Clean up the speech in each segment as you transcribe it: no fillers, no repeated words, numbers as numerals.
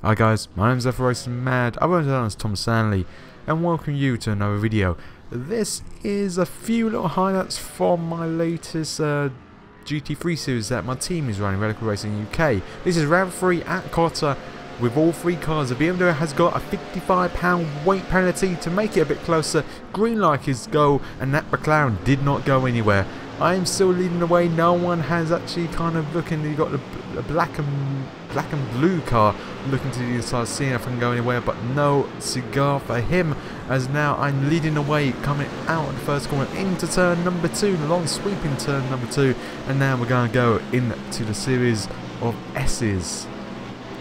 Hi guys, my name is RRUK Mad, otherwise known as Tom Stanley, and welcome you to another video. This is a few little highlights from my latest GT3 series that my team is running, RRUK Racing UK. This is round 3 at COTA with all 3 cars. The BMW has got a £55 weight penalty to make it a bit closer. Green light is go, and that McLaren did not go anywhere. I am still leading the way. No one has actually kind of looking. You got the black and blue car looking to the inside, seeing if I can go anywhere, but no cigar for him. As now I'm leading the way, coming out of the first corner into turn number 2, the long sweeping turn number 2, and now we're going to go into the series of S's.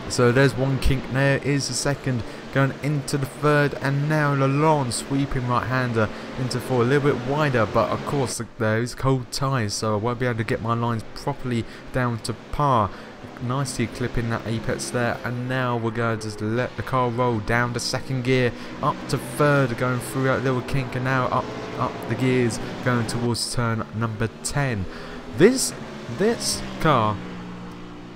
So there's one kink, there is the second, going into the third, and now the long sweeping right-hander into 4, a little bit wider, but of course there is cold ties, so I won't be able to get my lines properly down to par. Nicely clipping that apex there, and now we're going to just let the car roll down to second gear, up to third, going through that little kink, and now up the gears, going towards turn number 10. This car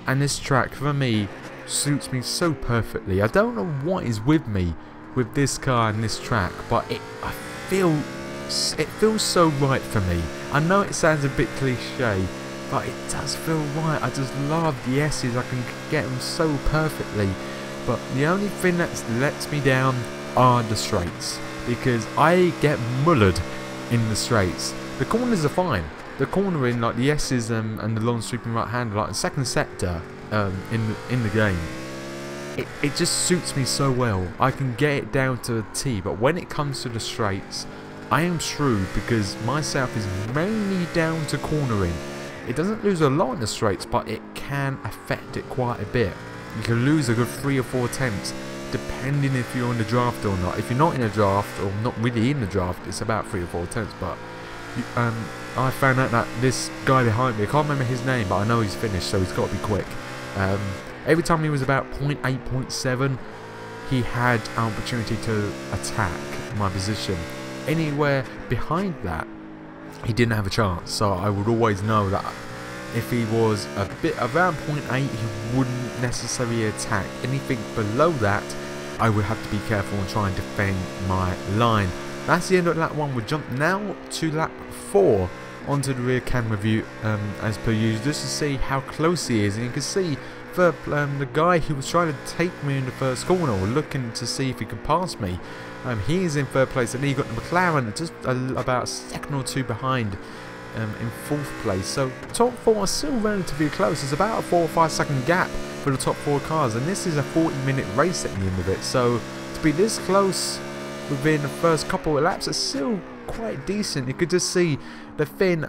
and this track for me suits me so perfectly. I don't know what is with me with this car and this track, but it feels so right for me. I know it sounds a bit cliche, but it does feel right. I just love the S's. I can get them so perfectly, but the only thing that lets me down are the straights, because I get mullered in the straights. The corners are fine. The cornering, like the S's and the long sweeping right hander, like the second sector in the game, it just suits me so well. I can get it down to a T, but when it comes to the straights, I am screwed, because my setup is mainly down to cornering. It doesn't lose a lot in the straights, but it can affect it quite a bit. You can lose a good 3 or 4 attempts, depending if you're in the draft or not. If you're not in a draft, or not really in the draft, it's about 3 or 4 attempts, but I found out that this guy behind me, I can't remember his name, but I know he's finished, so he's got to be quick. Every time he was about 0.8, 0.7, he had an opportunity to attack my position. Anywhere behind that, he didn't have a chance. So I would always know that if he was a bit around 0.8, he wouldn't necessarily attack. Anything below that, I would have to be careful and try and defend my line. That's the end of lap 1. We'll jump now to lap 4 onto the rear camera view, as per usual, just to see how close he is. And you can see the guy who was trying to take me in the first corner, or looking to see if he could pass me, he is in third place, and he got the McLaren just about a second or 2 behind, in 4th place. So top 4 are still relatively close. There's about a 4 or 5 second gap for the top 4 cars, and this is a 40-minute race at the end of it. So to be this close within the first couple of laps, it's still quite decent. You could just see the Finn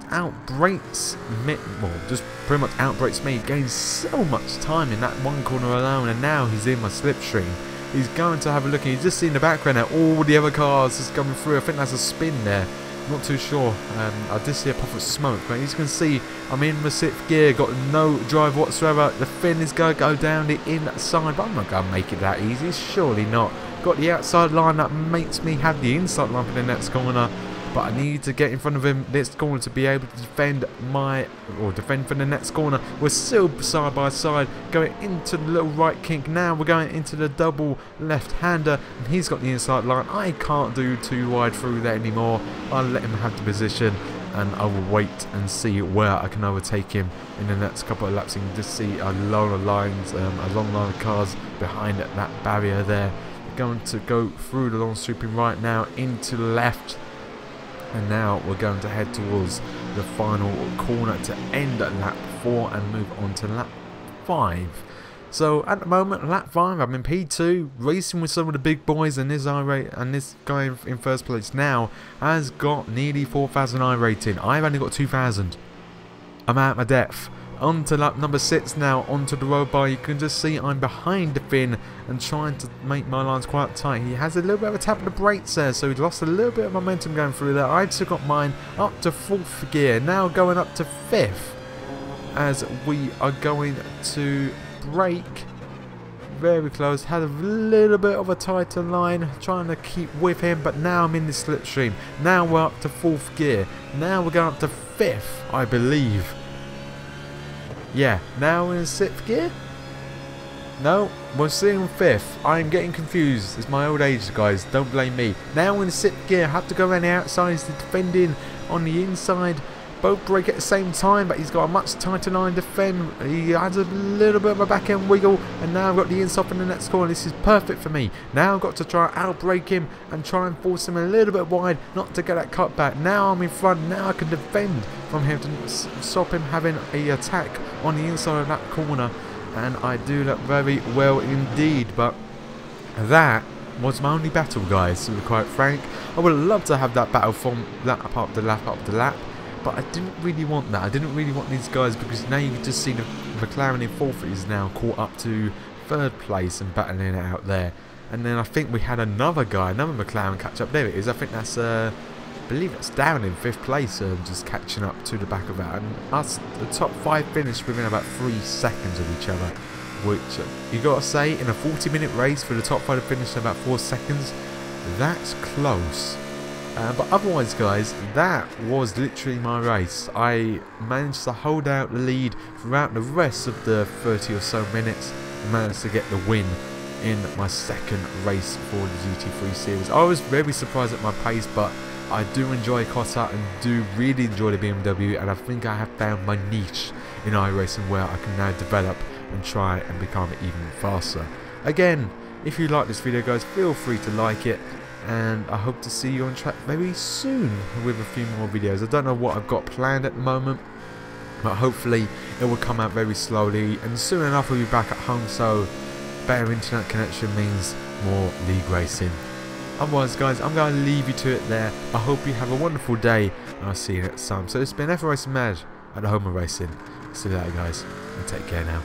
outbrakes me, well, just pretty much outbrakes me, gains so much time in that one corner alone, and now he's in my slipstream. He's going to have a look, and he's just seen the background at all the other cars just coming through. I think that's a spin there, I'm not too sure. I did see a puff of smoke, but as you can see, I'm in the 6th gear, got no drive whatsoever. The Finn is going to go down the inside, but I'm not going to make it that easy, surely not. Got the outside line that makes me have the inside line for the next corner, but I need to get in front of him this corner to be able to defend for the next corner. We're still side by side, going into the little right kink. Now we're going into the double left-hander, and he's got the inside line. I can't do too wide through that anymore. I'll let him have the position, and I will wait and see where I can overtake him in the next couple of laps. You can just see a long line of cars behind that barrier there. Going to go through the long sweeping right now into the left, and now we're going to head towards the final corner to end at lap 4 and move on to lap 5. So at the moment, lap 5, I'm in P2, racing with some of the big boys, and this guy in first place now has got nearly 4,000 I rating. I've only got 2,000. I'm out of my depth. On to lap number 6 now, onto the road bar. You can just see I'm behind the Finn and trying to make my lines quite tight. He has a little bit of a tap of the brakes there, so he lost a little bit of momentum going through there. I've still got mine up to 4th gear, now going up to 5th, as we are going to brake. Very close, had a little bit of a tighter line, trying to keep with him, but now I'm in the slipstream. Now we're up to 4th gear, now we're going up to 5th, I believe. Yeah, now we're in 6th gear. No, we're sitting 5th. I'm getting confused. It's my old age, guys. Don't blame me. Now in the 6th gear, I have to go around the outside. He's defending on the inside. Both brake at the same time, but he's got a much tighter line to defend. He has a little bit of a back end wiggle, and now I've got the inside in the next corner. This is perfect for me. Now I've got to try out brake him and try and force him a little bit wide, not to get that cut back. Now I'm in front. Now I can defend from him to stop him having a attack on the inside of that corner. And I do that very well indeed, but that was my only battle, guys, to be quite frank. I would love to have that battle from lap up to lap up to lap, but I didn't really want that. I didn't really want these guys, because now you can just see the McLaren in 4th is now caught up to 3rd place and battling it out there. And then I think we had another guy, another McLaren catch up. There it is. I think that's I believe it's down in 5th place, just catching up to the back of that. And us, the top 5 finished within about 3 seconds of each other, which you got to say, in a 40-minute race for the top 5 to finish in about 4 seconds, that's close. But otherwise, guys, that was literally my race. I managed to hold out the lead throughout the rest of the 30 or so minutes and managed to get the win in my 2nd race for the GT3 series. I was very surprised at my pace, but I do enjoy COTA and do really enjoy the BMW, and I think I have found my niche in iRacing where I can now develop and try and become even faster. Again, if you like this video, guys, feel free to like it, and I hope to see you on track very soon with a few more videos. I don't know what I've got planned at the moment, but hopefully it will come out very slowly, and soon enough we'll be back at home, so better internet connection means more league racing. Otherwise, guys, I'm going to leave you to it there. I hope you have a wonderful day, and I'll see you next time. So it's been F Racing Mad at the home of racing. See you later, guys, and take care now.